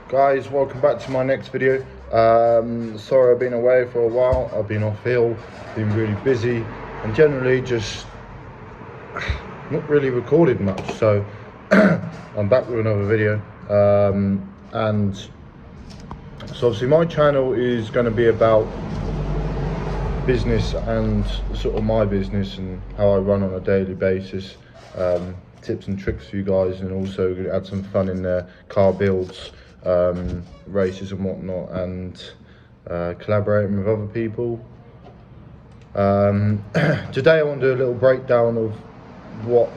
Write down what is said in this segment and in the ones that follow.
Guys, welcome back to my next video. Sorry I've been away for a while. I've been off ill, been really busy, and generally just not really recorded much. So I'm back with another video. And so obviously my channel is going to be about business and sort of my business and how I run on a daily basis. Tips and tricks for you guys, and also add some fun in there, car builds, races and whatnot, and collaborating with other people. Today I want to do a little breakdown of what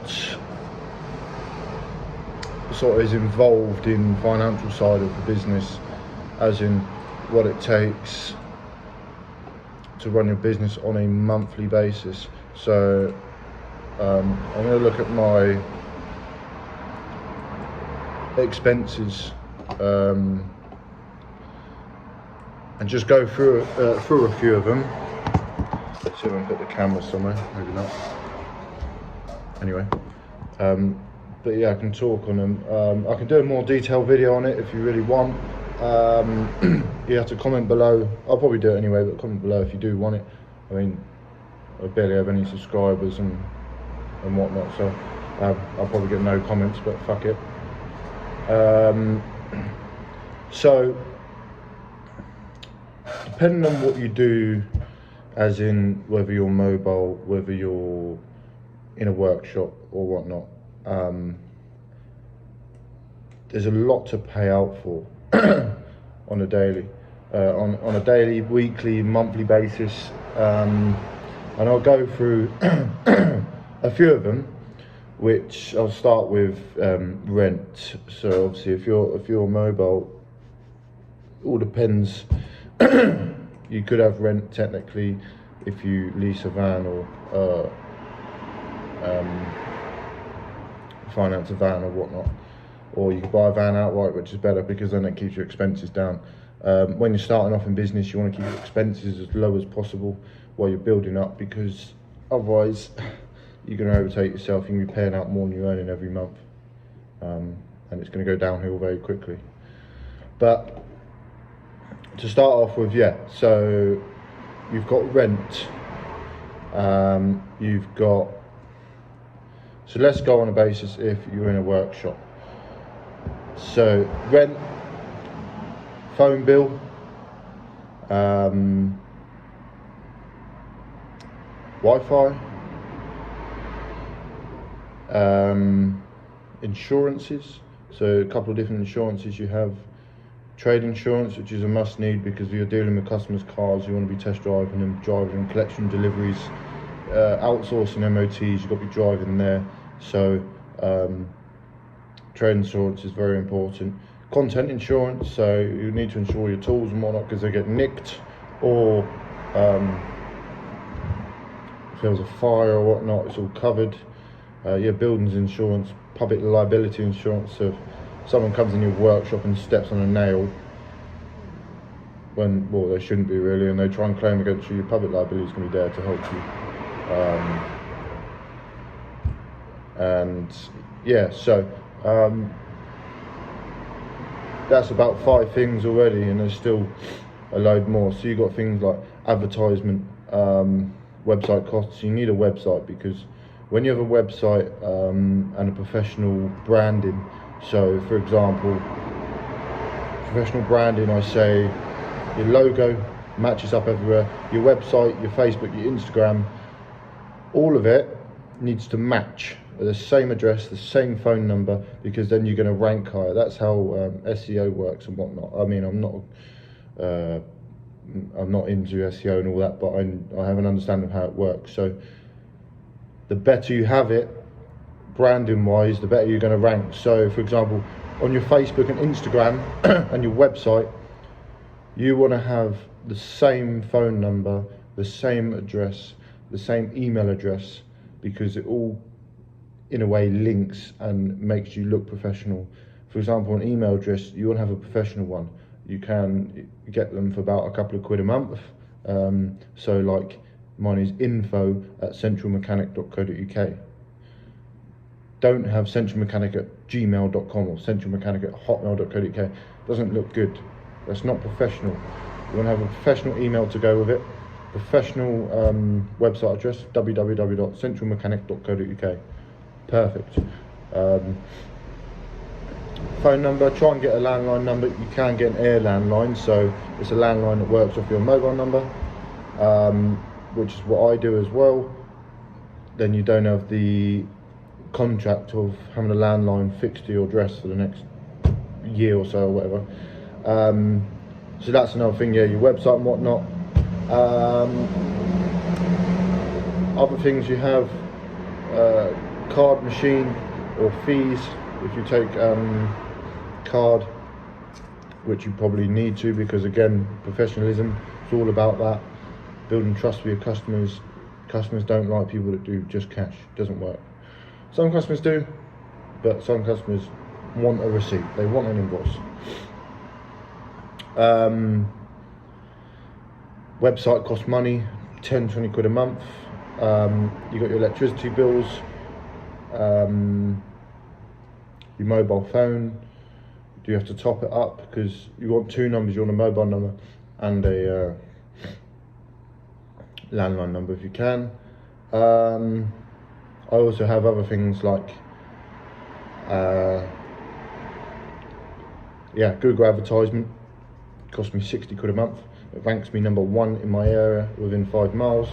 sort of is involved in financial side of the business, as in what it takes to run your business on a monthly basis. So I'm going to look at my expenses and just go through a few of them. Let's see if I can put the camera somewhere. Maybe not. Anyway, but yeah, I can talk on them. I can do a more detailed video on it if you really want. You have to comment below. I'll probably do it anyway, but comment below if you do want it. I mean, I barely have any subscribers and whatnot, so I'll probably get no comments, but fuck it. So depending on what you do, as in whether you're mobile, whether you're in a workshop or whatnot, there's a lot to pay out for on a daily, on a daily, weekly, monthly basis, and I'll go through a few of them, which I'll start with rent. So obviously if you're mobile, all depends. You could have rent technically if you lease a van or finance a van or whatnot, or you can buy a van outright, which is better because then it keeps your expenses down. When you're starting off in business, you want to keep your expenses as low as possible while you're building up, because otherwise you're going to overtake yourself. You're going to be paying out more than you're earning every month, and it's going to go downhill very quickly. But to start off with, yeah, so you've got rent, you've got, so let's go on a basis if you're in a workshop. So rent, phone bill, Wi-Fi, insurances. So a couple of different insurances you have. Trade insurance, which is a must need, because you're dealing with customers' cars, you want to be test driving them, driving collection deliveries, outsourcing MOTs, you've got to be driving there. So trade insurance is very important. Content insurance, so you need to insure your tools and whatnot, because they get nicked, or if there was a fire or whatnot, it's all covered. Your buildings insurance, public liability insurance, so if someone comes in your workshop and steps on a nail, when, well, they shouldn't be really, and they try and claim against you, your public liability is going to be there to help you. And yeah, so that's about 5 things already, and there's still a load more. So you've got things like advertisement, website costs. You need a website, because when you have a website and a professional branding, so for example, professional branding, I say your logo matches up everywhere, your website, your Facebook, your Instagram, all of it needs to match the same address, the same phone number, because then you're going to rank higher. That's how SEO works and whatnot. I mean, I'm not into SEO and all that, but I have an understanding of how it works. So the better you have it, branding wise, the better you're going to rank. So for example, on your Facebook and Instagram and your website, you want to have the same phone number, the same address, the same email address, because it all in a way links and makes you look professional. For example, an email address, you want to have a professional one. You can get them for about a couple of quid a month. So like mine is info@centralmechanic.co.uk. Don't have centralmechanic@gmail.com or centralmechanic@hotmail.co.uk, doesn't look good. That's not professional. You want to have a professional email to go with it, professional website address, www.centralmechanic.co.uk. Perfect. Phone number, try and get a landline number. You can get an air landline, so it's a landline that works off your mobile number, which is what I do as well. Then you don't have the contract of having a landline fixed to your address for the next year or so or whatever. So that's another thing, yeah, your website and whatnot. Other things you have, card machine or fees if you take card, which you probably need to, because again, professionalism, it's all about that, building trust with your customers. Customers don't like people that do just cash. It doesn't work. Some customers do, but some customers want a receipt, they want an invoice. Website costs money, 10-20 quid a month. You got your electricity bills, your mobile phone. Do you have to top it up because you want two numbers? You want a mobile number and a landline number if you can. I also have other things like Google advertisement. Cost me 60 quid a month. It ranks me number 1 in my area within 5 miles.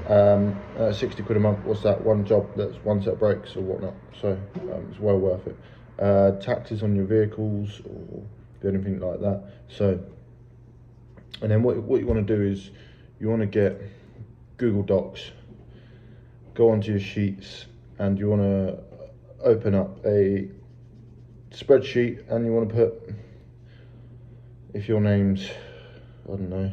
60 quid a month, what's that? One job, that's one set of brakes or whatnot, so it's well worth it. Taxes on your vehicles or anything like that. So, and then what you want to do is you want to get Google Docs, go onto your sheets, and you want to open up a spreadsheet, and you want to put, if your name's, I don't know,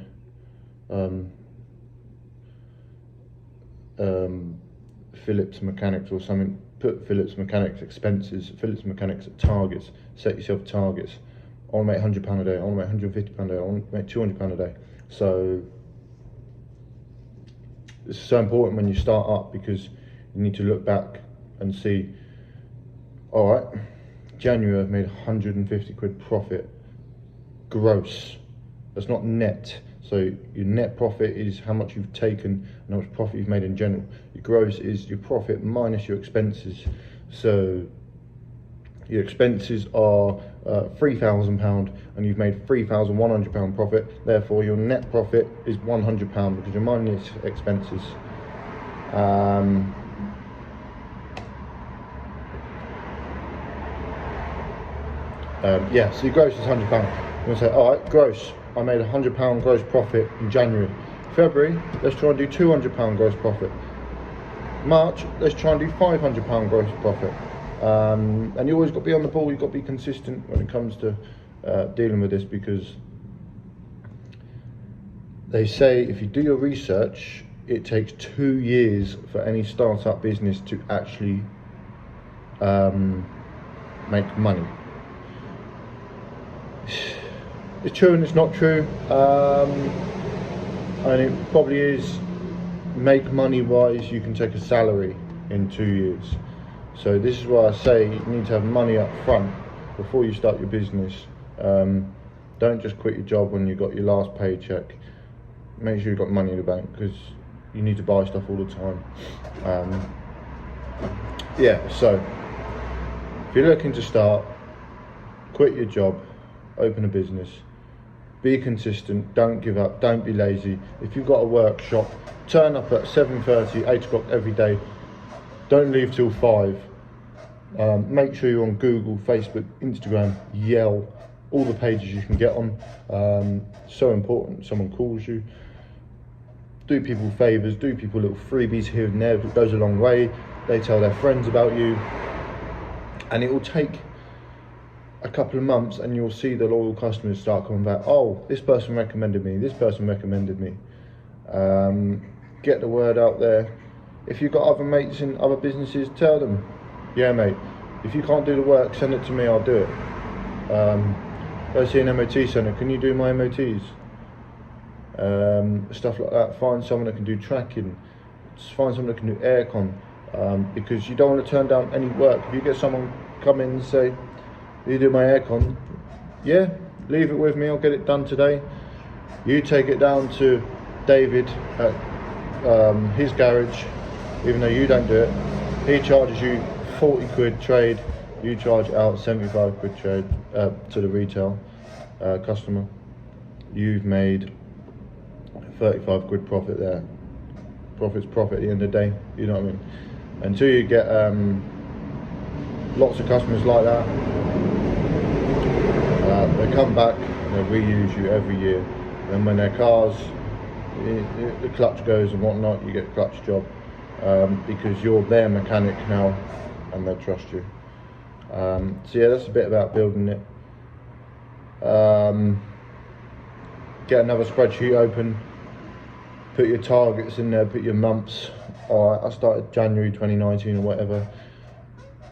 Phillips Mechanics or something, put Phillips Mechanics expenses, Phillips Mechanics at targets, set yourself targets. I want to make £100 a day, I want to make £150 a day, I want to make £200 a day. So this is so important when you start up, because you need to look back and see, all right, January I've made 150 quid profit, gross. That's not net. So your net profit is how much you've taken and how much profit you've made in general. Your gross is your profit minus your expenses. So your expenses are £3,000 and you've made £3,100 profit. Therefore your net profit is £100 because you're minus expenses. So your gross is £100. You're gonna say, all right, gross, I made £100 gross profit in January. February, let's try and do £200 gross profit. March, let's try and do £500 gross profit. And you always got to be on the ball, you've got to be consistent when it comes to dealing with this, because they say if you do your research, it takes 2 years for any startup business to actually make money. It's true and it's not true, and it probably is. Make money wise, you can take a salary in 2 years. So this is why I say you need to have money up front before you start your business. Don't just quit your job when you got your last paycheck. Make sure you've got money in the bank, because you need to buy stuff all the time. So if you're looking to start, quit your job, open a business, be consistent, don't give up, don't be lazy. If you've got a workshop, turn up at 7:30, 8 o'clock every day. Don't leave till 5. Make sure you're on Google, Facebook, Instagram, Yell, all the pages you can get on. So important, someone calls you. Do people favours, do people little freebies here and there, it goes a long way. They tell their friends about you. And it will take a couple of months and you'll see the loyal customers start coming back. Oh, this person recommended me, this person recommended me. Get the word out there. If you've got other mates in other businesses, tell them, yeah mate, if you can't do the work, send it to me, I'll do it. Go see an MOT centre, can you do my MOTs? Stuff like that. Find someone that can do tracking, find someone that can do aircon, because you don't want to turn down any work. If you get someone come in and say, You do my aircon. Yeah, leave it with me. I'll get it done today. You take it down to David at his garage, even though you don't do it. He charges you 40 quid trade. You charge out 75 quid trade to the retail customer. You've made 35 quid profit there. Profit's profit at the end of the day, you know what I mean? Until you get lots of customers like that, they come back and they reuse you every year. And when their cars, the clutch goes and whatnot, you get a clutch job because you're their mechanic now and they trust you. So yeah, that's a bit about building it. Get another spreadsheet open, put your targets in there, put your months. Alright, I started January 2019 or whatever.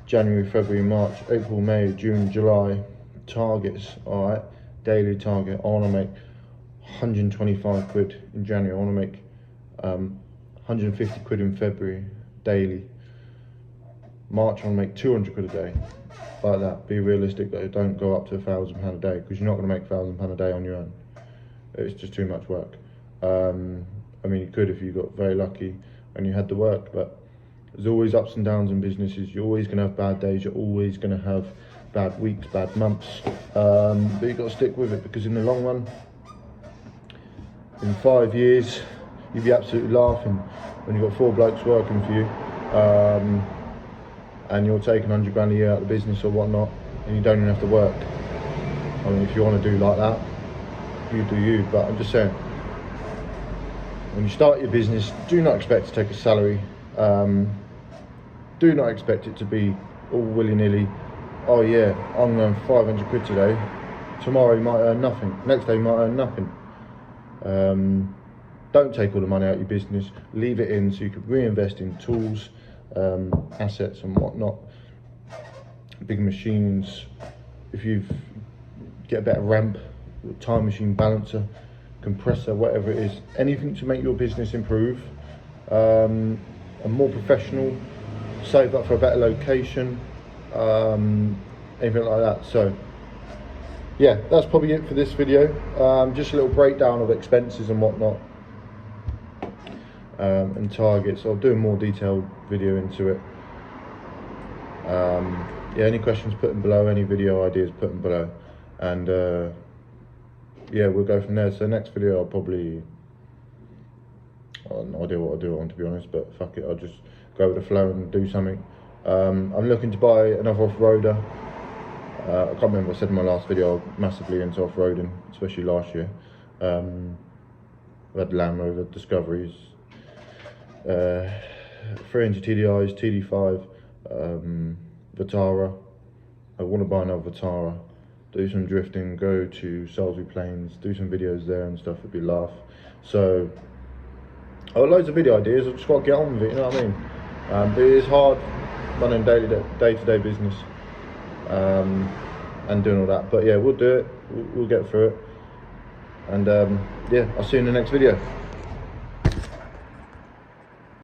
January, February, March, April, May, June, July. Targets, alright, daily target. I want to make 125 quid in January. I want to make 150 quid in February, daily. March, I want to make 200 quid a day. Like that. Be realistic though. Don't go up to £1,000 a day because you're not going to make £1,000 a day on your own. It's just too much work. I mean, you could if you got very lucky and you had the work, but there's always ups and downs in businesses. You're always going to have bad days. You're always going to have bad weeks, bad months. But you've got to stick with it because in the long run, in 5 years, you'll be absolutely laughing when you've got 4 blokes working for you and you're taking 100 grand a year out of the business or whatnot and you don't even have to work. I mean, if you want to do like that, you do you, but I'm just saying, when you start your business, do not expect to take a salary. Do not expect it to be all willy-nilly. Oh yeah, I'm going 500 quid today. Tomorrow you might earn nothing. Next day you might earn nothing. Don't take all the money out of your business. Leave it in so you can reinvest in tools, assets and whatnot. Big machines. If you get a better ramp, time machine balancer, compressor, whatever it is, anything to make your business improve and more professional, save up for a better location, anything like that. So yeah, that's probably it for this video. Just a little breakdown of expenses and whatnot and targets. I'll do a more detailed video into it. Yeah, any questions, put them below. Any video ideas, put them below. And yeah, we'll go from there. So next video I'll probably, I have no idea what I'll do on, to be honest, but fuck it, I'll just go with the flow and do something. I'm looking to buy another off-roader. I can't remember, I said in my last video I'm massively into off-roading, especially last year. I've had Land Rover Discoveries, 300 TDIs, TD5, Vitara. I want to buy another Vitara, do some drifting, go to Salisbury Plains, do some videos there and stuff. It'd be a laugh. So I've got loads of video ideas. I've just got to get on with it, you know what I mean? But it is hard running day-to-day business and doing all that. But yeah, we'll do it. We'll get through it. And yeah, I'll see you in the next video.